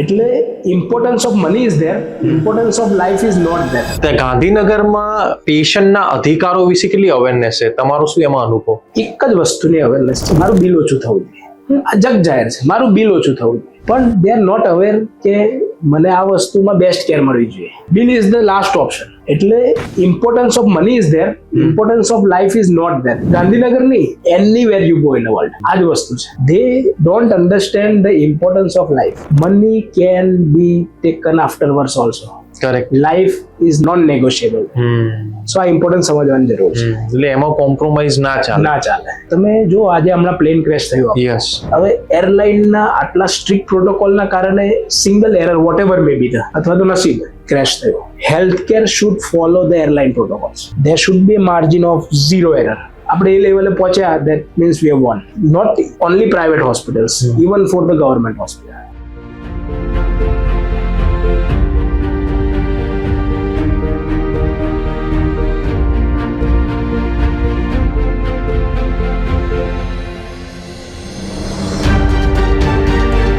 એટલે importance of money is there, importance of life is not there. ગાંધીનગરમાં પેશન્ટના અધિકારો વિશે કેટલી અવેરનેસ છે, તમારો શું એમાં અનુભવ? એક જ વસ્તુની અવેરનેસ છે, મારું બિલ ઓછું થવું જોઈએ. આ જગ જાહેર છે, મારું બિલ ઓછું થવું જોઈએ, પણ દે આર નોટ અવેર કે મને આ વસ્તુમાં બેસ્ટ કેર મળવી જોઈએ. Bill is the last option. એટલે importance of money is there, importance of life is not there. Gandhinagar નહીં, anywhere you go in the world આ જ વસ્તુ છે. They don't understand the importance of life. Money can be taken afterwards also. Correct. Life is non negotiable. So આ importance સમજવાની જરૂર છે. એટલે એમાં કોમ્પ્રોમાઇઝ ના ચાલે. ના ચાલે. તમે જો આજે હમણાં પ્લેન ક્રેશ થયું, યસ, હવે એરલાઇનના આટલા સ્ટ્રિક્ટ પ્રોટોકોલના કારણે સિંગલ એરર વોટ એવર મે બી અથવા તો નસીબ ક્રેશ થયો, health care should follow the airline protocols. There should be a margin of zero error. આપણે એ લેવલે પહોંચ્યા, that means we have won. Not only private hospitals, even for the government hospital.